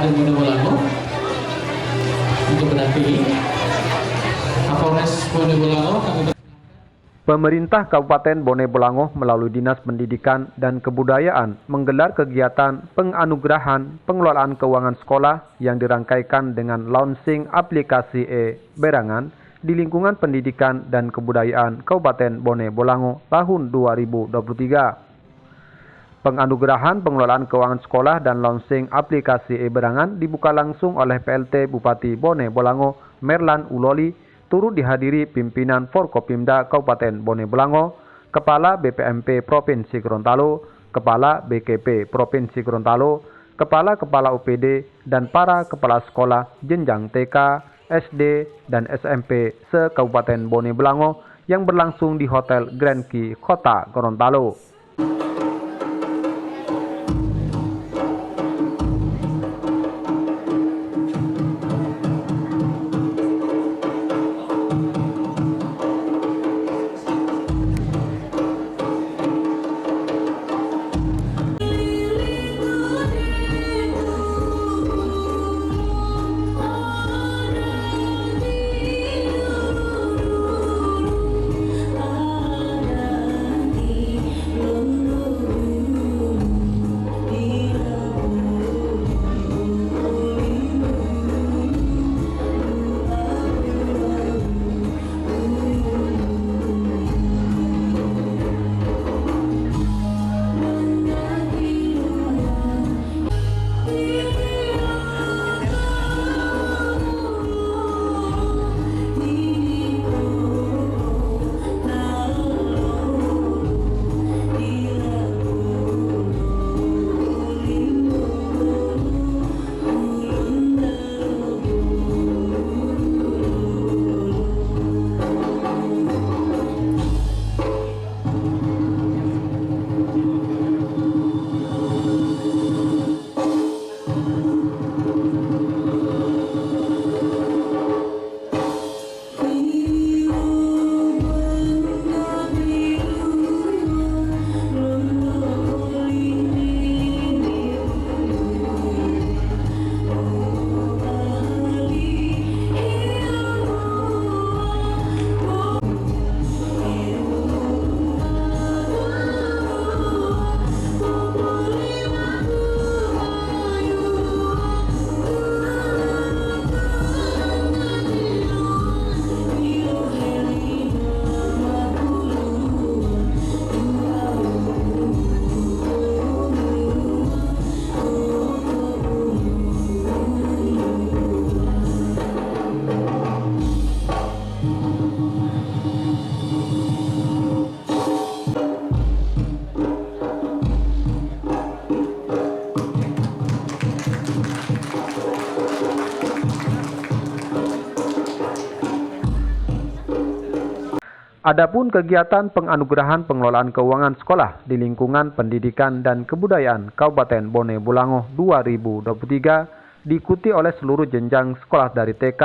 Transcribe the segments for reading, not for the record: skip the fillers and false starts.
Kabupaten Bonebolango untuk mendampingi Kapolres Bonebolango. Pemerintah Kabupaten Bonebolango melalui Dinas Pendidikan dan Kebudayaan menggelar kegiatan penganugerahan pengelolaan keuangan sekolah yang dirangkaikan dengan launching aplikasi e-Berangan di lingkungan pendidikan dan kebudayaan Kabupaten Bonebolango tahun 2023. Penganugerahan pengelolaan keuangan sekolah dan launching aplikasi e-Berangan dibuka langsung oleh PLT Bupati Bonebolango Merlan Uloli, turut dihadiri pimpinan Forkopimda Kabupaten Bonebolango, Kepala BPMP Provinsi Gorontalo, Kepala BKP Provinsi Gorontalo, Kepala UPD, dan para kepala sekolah jenjang TK, SD, dan SMP se-Kabupaten Bonebolango yang berlangsung di Hotel Grand Key, Kota Gorontalo. Adapun kegiatan penganugerahan pengelolaan keuangan sekolah di lingkungan pendidikan dan kebudayaan Kabupaten Bonebolango 2023 diikuti oleh seluruh jenjang sekolah dari TK,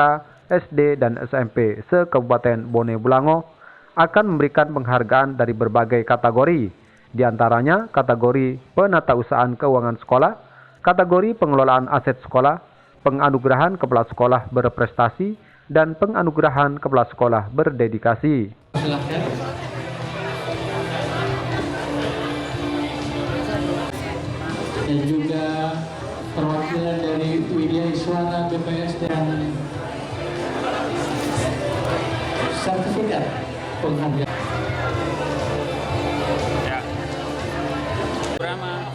SD, dan SMP se-Kabupaten Bonebolango akan memberikan penghargaan dari berbagai kategori, di antaranya kategori penatausahaan keuangan sekolah, kategori pengelolaan aset sekolah, penganugerahan kepala sekolah berprestasi, dan penganugerahan kepala sekolah berdedikasi. Silahkan. Dan juga perwakilan dari Widya Iswana BPS dan sertifikat penghargaan. Ya. Brahma.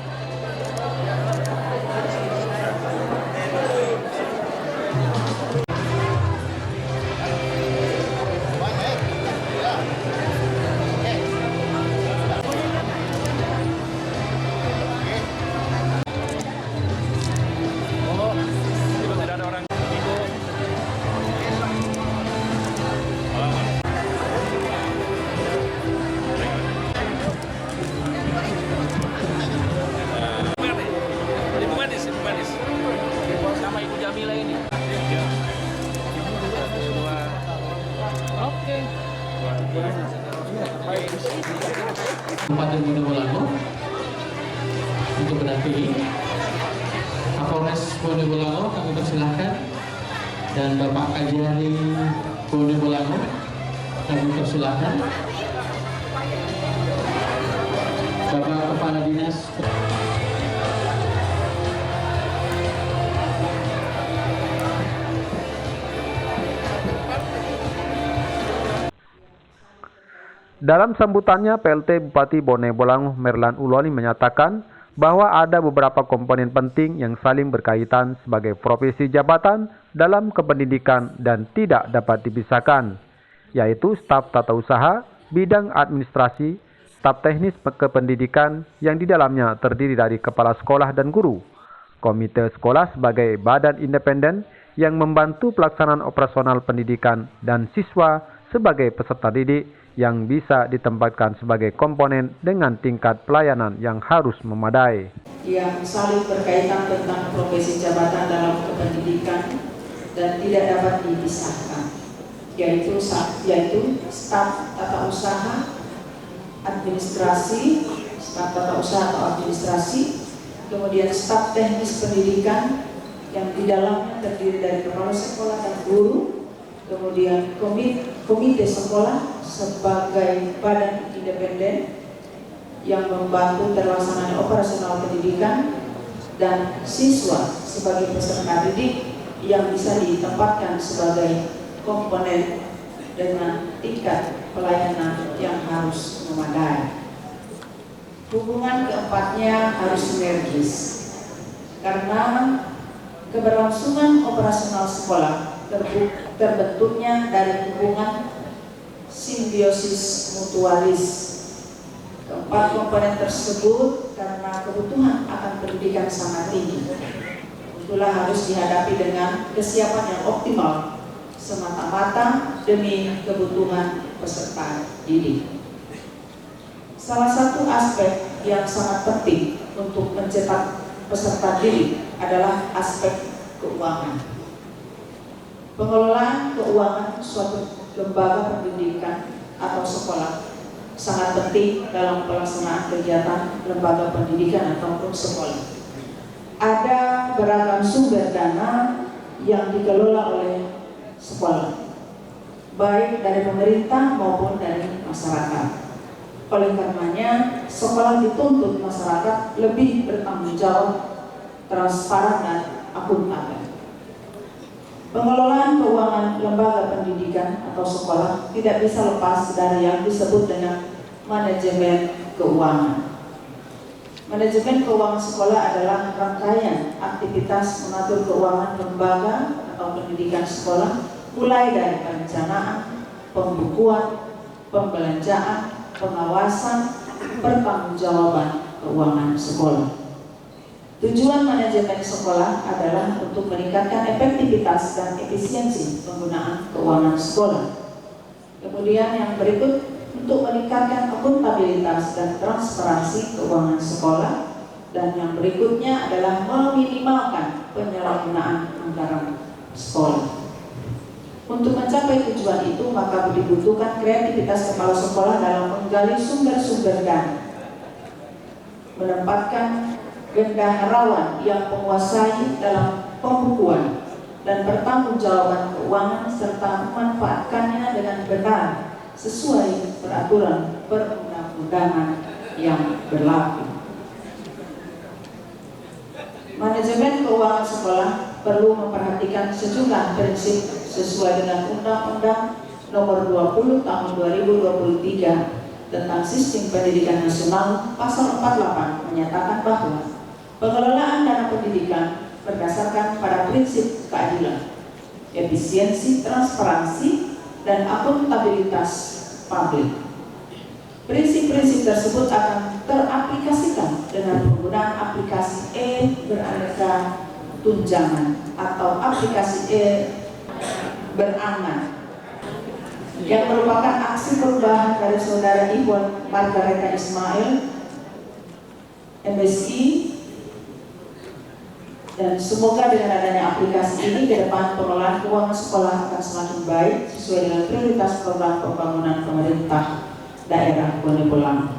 Kabupaten Bonebolango untuk mendampingi Kapolres Bone Bolango kami persilahkan, dan Bapak Kajari Bone Bolango kami persilahkan. Bapak Kepala Dinas Dalam sambutannya, PLT Bupati Bone Bolango Merlan Uloni menyatakan bahwa ada beberapa komponen penting yang saling berkaitan sebagai profesi jabatan dalam kependidikan dan tidak dapat dipisahkan, yaitu staf tata usaha, bidang administrasi, staf teknis kependidikan yang di dalamnya terdiri dari kepala sekolah dan guru, komite sekolah sebagai badan independen yang membantu pelaksanaan operasional pendidikan, dan siswa sebagai peserta didik yang bisa ditempatkan sebagai komponen dengan tingkat pelayanan yang harus memadai. Yang saling berkaitan tentang profesi jabatan dalam kependidikan dan tidak dapat dipisahkan, yaitu staf tata usaha, administrasi, staf tata usaha atau administrasi, kemudian staf teknis pendidikan yang di dalamnya terdiri dari kepala sekolah dan guru, kemudian komite sekolah sebagai badan independen yang membantu terlaksananya operasional pendidikan, dan siswa sebagai peserta didik yang bisa ditempatkan sebagai komponen dengan tingkat pelayanan yang harus memadai. Hubungan keempatnya harus sinergis, karena keberlangsungan operasional sekolah terbentuknya dari hubungan simbiosis mutualis. Keempat komponen tersebut karena kebutuhan akan pendidikan sangat tinggi, itulah harus dihadapi dengan kesiapan yang optimal semata-mata demi kebutuhan peserta didik. Salah satu aspek yang sangat penting untuk mencetak peserta didik adalah aspek keuangan. Pengelolaan keuangan suatu lembaga pendidikan atau sekolah sangat penting dalam pelaksanaan kegiatan lembaga pendidikan ataupun sekolah. Ada beragam sumber dana yang dikelola oleh sekolah, baik dari pemerintah maupun dari masyarakat. Oleh karenanya, sekolah dituntut masyarakat lebih bertanggung jawab, transparan, dan akuntabel. Pengelolaan keuangan lembaga pendidikan atau sekolah tidak bisa lepas dari yang disebut dengan manajemen keuangan. Manajemen keuangan sekolah adalah rangkaian aktivitas mengatur keuangan lembaga atau pendidikan sekolah, mulai dari perencanaan, pembukuan, pembelanjaan, pengawasan, pertanggungjawaban keuangan sekolah. Tujuan manajemen sekolah adalah untuk meningkatkan efektivitas dan efisiensi penggunaan keuangan sekolah. Kemudian yang berikut, untuk meningkatkan akuntabilitas dan transparansi keuangan sekolah. Dan yang berikutnya adalah meminimalkan penyalahgunaan anggaran sekolah. Untuk mencapai tujuan itu, maka dibutuhkan kreativitas kepala sekolah dalam menggali sumber-sumber dana, menempatkan bendaharawan yang menguasai dalam pembukuan dan pertanggungjawaban keuangan, serta memanfaatkannya dengan benar sesuai peraturan perundang-undangan yang berlaku. Manajemen keuangan sekolah perlu memperhatikan sejumlah prinsip sesuai dengan Undang-Undang Nomor 20 Tahun 2023 tentang Sistem Pendidikan Nasional. Pasal 48 menyatakan bahwa pengelolaan dana pendidikan berdasarkan pada prinsip keadilan, efisiensi, transparansi, dan akuntabilitas publik. Prinsip-prinsip tersebut akan teraplikasikan dengan penggunaan aplikasi beraneka tunjangan atau aplikasi berangan, yang merupakan aksi perubahan dari saudara Ibu Margareta Ismail, MSI. Dan semoga dengan adanya aplikasi ini ke depan pengelolaan keuangan sekolah akan semakin baik sesuai dengan prioritas program pembangunan pemerintah daerah Bone Bolango.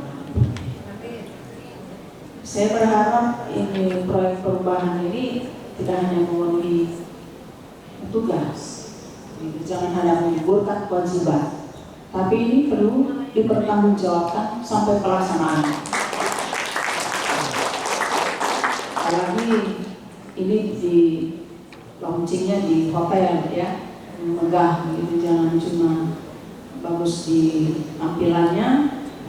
Saya berharap ini proyek perubahan ini tidak hanya memenuhi tugas, jangan hanya menggugurkan kewajiban, tapi ini perlu dipertanggungjawabkan sampai pelaksanaan. Apalagi ini di launchingnya di hotel ya, megah gitu, jangan cuma bagus di tampilannya,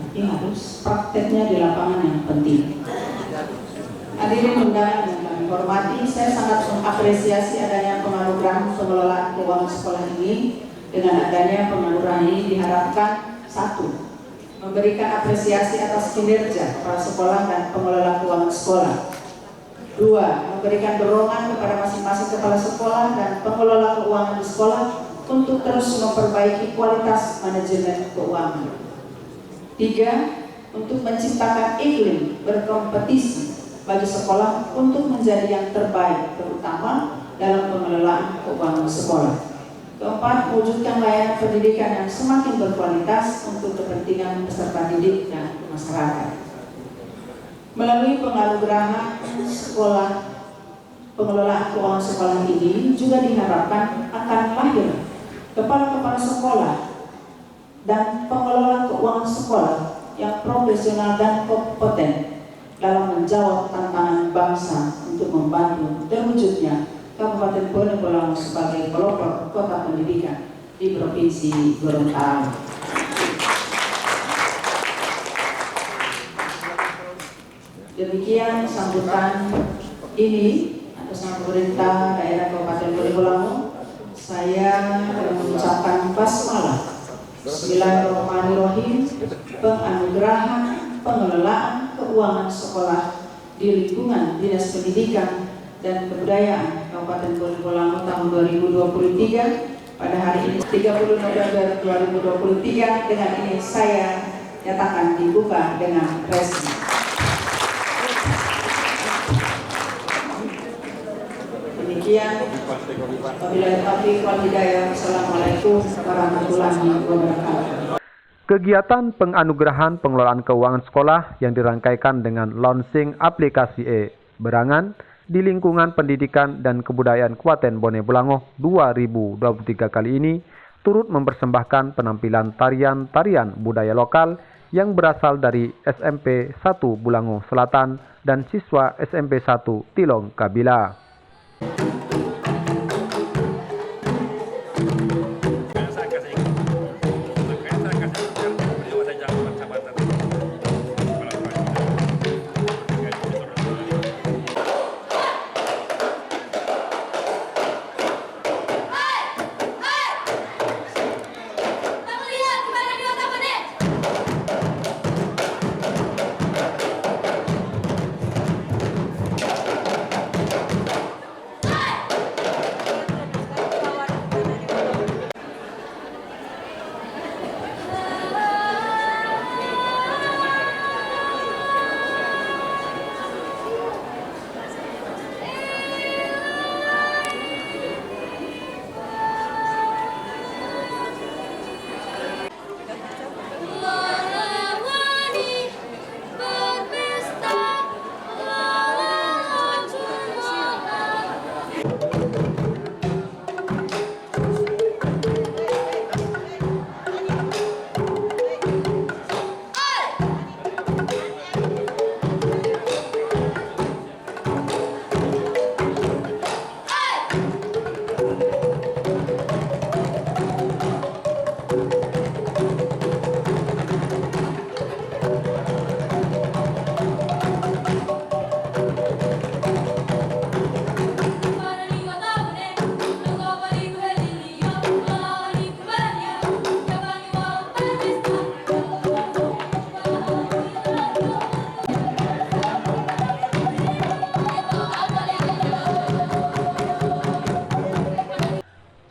tapi harus prakteknya di lapangan yang penting. Hadirin undangan yang kami hormati, saya sangat mengapresiasi adanya penganugerahan pengelolaan keuangan sekolah ini. Dengan adanya penganugerahan ini diharapkan: 1. Memberikan apresiasi atas kinerja kepala sekolah dan pengelola keuangan sekolah. 2. Memberikan dorongan kepada masing-masing kepala sekolah dan pengelola keuangan di sekolah untuk terus memperbaiki kualitas manajemen keuangan. 3. Untuk menciptakan iklim berkompetisi bagi sekolah untuk menjadi yang terbaik, terutama dalam pengelolaan keuangan sekolah. 4. Mewujudkan layanan pendidikan yang semakin berkualitas untuk kepentingan peserta didik dan masyarakat. Melalui penganugerahan sekolah, pengelolaan keuangan sekolah ini juga diharapkan akan lahir kepala-kepala sekolah dan pengelola keuangan sekolah yang profesional dan kompeten dalam menjawab tantangan bangsa untuk membantu terwujudnya Kabupaten Bone Bolango sebagai pelopor kota pendidikan di Provinsi Gorontalo. Demikian sambutan ini atas nama pemerintah daerah Kabupaten Bone Bolango. Saya mengucapkan basmalah. Bismillahirrahmanirrahim. Penganugerahan pengelolaan keuangan sekolah di lingkungan Dinas Pendidikan dan Kebudayaan Kabupaten Bone Bolango tahun 2023 pada hari ini 30 November 2023. Dengan ini saya nyatakan dibuka dengan resmi. Demikian, wabillahi taufiq wal hidayah. Assalamualaikum warahmatullahi wabarakatuh. Kegiatan penganugerahan pengelolaan keuangan sekolah yang dirangkaikan dengan launching aplikasi e-Berangan di lingkungan pendidikan dan kebudayaan Kabupaten Bone Bolango 2023 kali ini turut mempersembahkan penampilan tarian-tarian budaya lokal yang berasal dari SMP 1 Bolango Selatan dan siswa SMP 1 Tilong Kabila.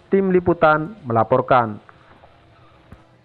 Tim Liputan melaporkan.